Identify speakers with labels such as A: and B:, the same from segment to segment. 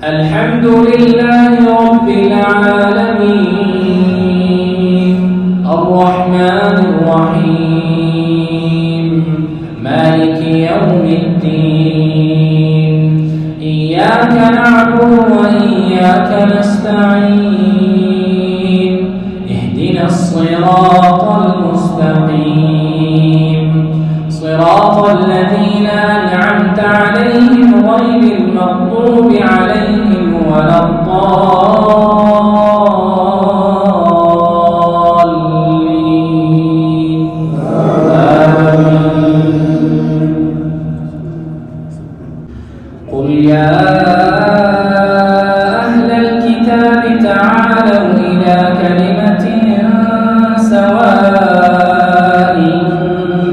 A: الحمد لله رب العالمين الرحمن الرحيم مالك يوم الدين إياك نعبد وإياك نستعين اهدنا الصراط المستقيم صراط الذين أنعمت عليهم غير المغضوب عليهم ولا الضالين قل يا أهل الكتاب تعالوا إلى كلمة سواء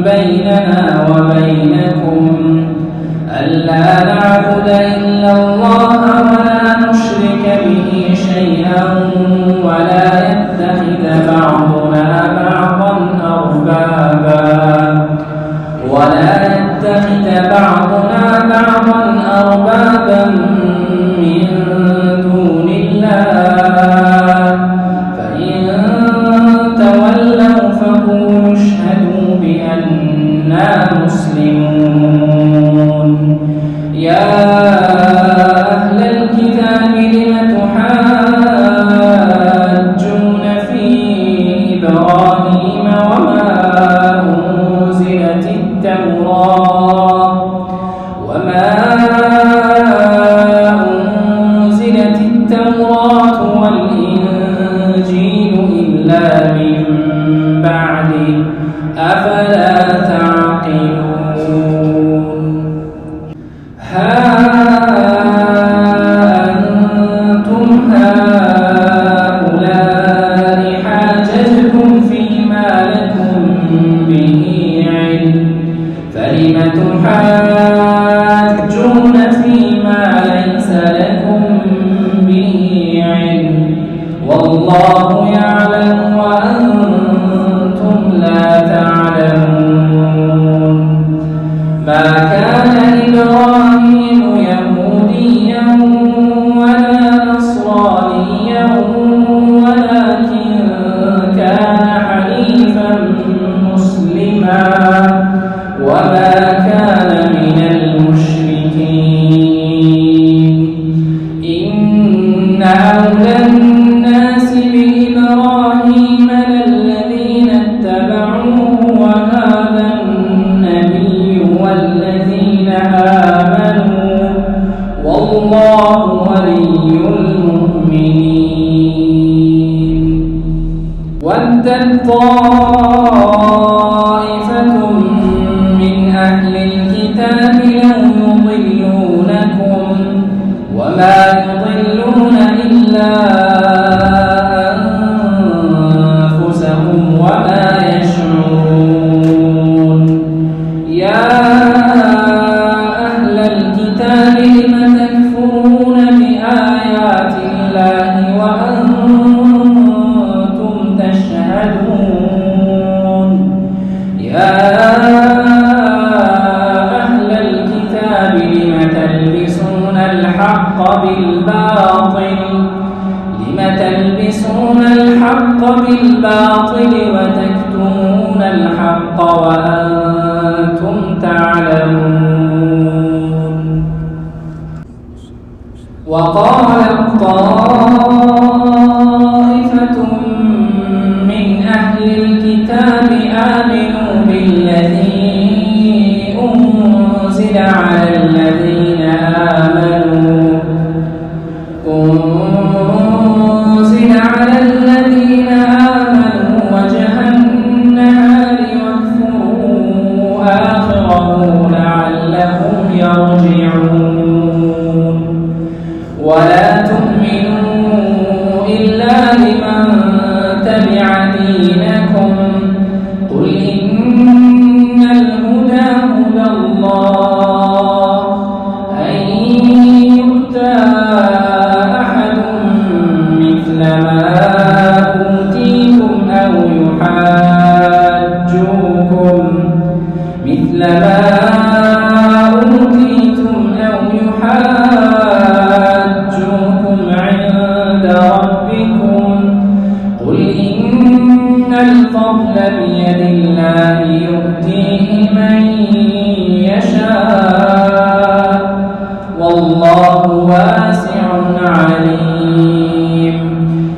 A: بيننا وبينكم ألا نعبد إلا الله ولا نشرك به شيئا ولا يتخذ بعضنا بعضا أربابا من دون الله فإن تولوا فقولوا اشهدوا بأننا مسلمون يا أهل الكتاب لم تحاجون في إبراهيم وما أنزلت التوراة والإنجيل إلا من بعده أفلا تعقلون ها أنتم هؤلاء حاججتم فيما لكم به علم فلم تحاجون فيما ليس لكم به علم والله يعلم وأنتم لا تعلمون ما كان إبراهيم يهوديا ولا نصرانيا ولكن كان حنيفا مسلما وما كان من المشركين إن أولى الناس بإبراهيم للذين اتبعوه وهذا النبي والذين آمنوا والله ولي المؤمنين ودت طائفة من أهل الكتاب لو يضلونكم وما يضلون إلا أنفسهم وما يشعرون يا أهل الكتاب لم تكفرون بآيات الله وأنتم تشهدون يا أهل الكتاب لم تلبسون الحق بالباطل وتكتمون الحق وأنتم تعلمون وقالت طائفة من أهل الكتاب آمنوا بالذي أنزل على الذين آمنوا وجه النهار واكفروا آخره لعلهم يرجعون ولا تؤمنوا إلا لمن تبع دينكم قل إن الهدى هدى الله أن يؤتى أحد مثل ما أوتيتم أو يحاجوكم مثل ما أوتيتم أو يحاجوكم والله واسع عليم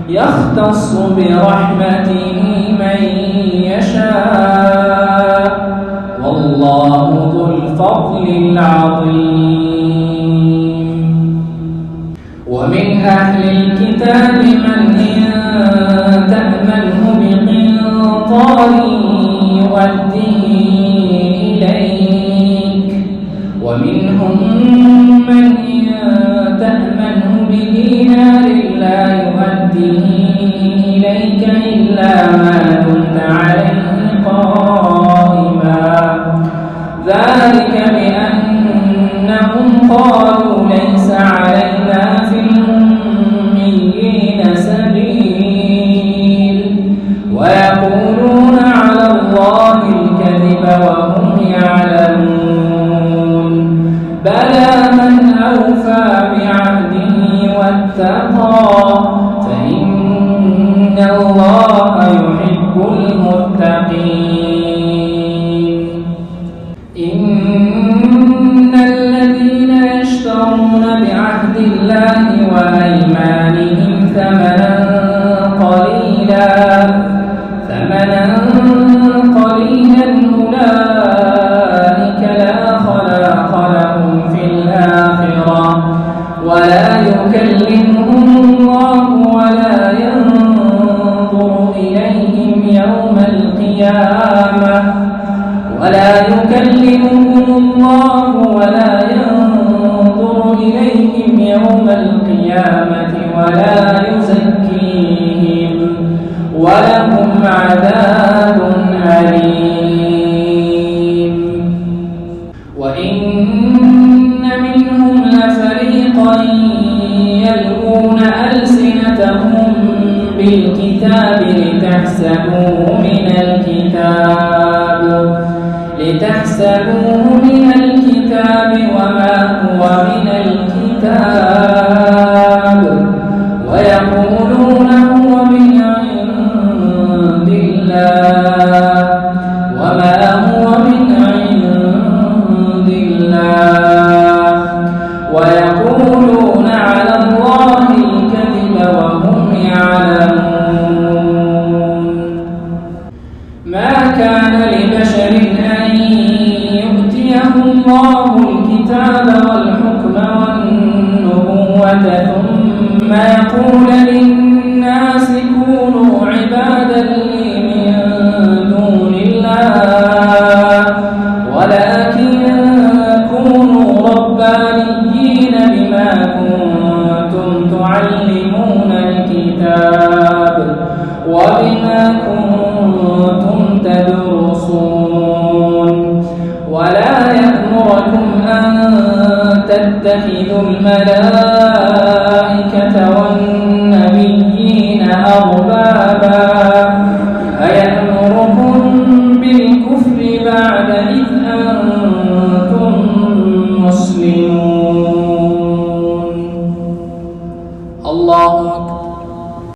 A: يختص برحمته من يشاء والله ذو الفضل العظيم ومن أهل الكتاب من إن تأمنه بقنطار يؤديه إليك ومنهم من إن تأمنه بدينار لا يؤديه إليك إلا ما دمت عليه قائما ذلك بأنهم قالوا ليس علينا في الأميين سبيل ويقولون على الله الكذب وهم يعلمون بلى من أوفى بعهده واتقى فإن الله يحب المتقين إن الذين يشترون بعهد الله وأيمانهم ثمنا قليلا أولئك لا خلاق لهم في الآخرة ولا يكلمهم الله ولا ينظر إليهم يوم القيامة ولا يزكيهم ولهم عذاب أليم وإن منهم لفريقا يلقون ألسنتهم بالكتاب لتحسبوه من الكتاب وما هو من الكتاب ويقولون هو من عند الله وما هو من عند الله ويقولون على الله الكذب وهم يعلمون ما كان لبشر أن يؤتيه الله الكتاب والحكم والنبوة ثم يقول للناس كونوا عبادا لي من دون الله ولكن كونوا ربانيين بما كنتم تعلمون الكتاب وبما كنتم تدرسون ولا يأمركم أن تتخذوا الملائكة والنبيين أربابا أيأمركم بالكفر بعد إذ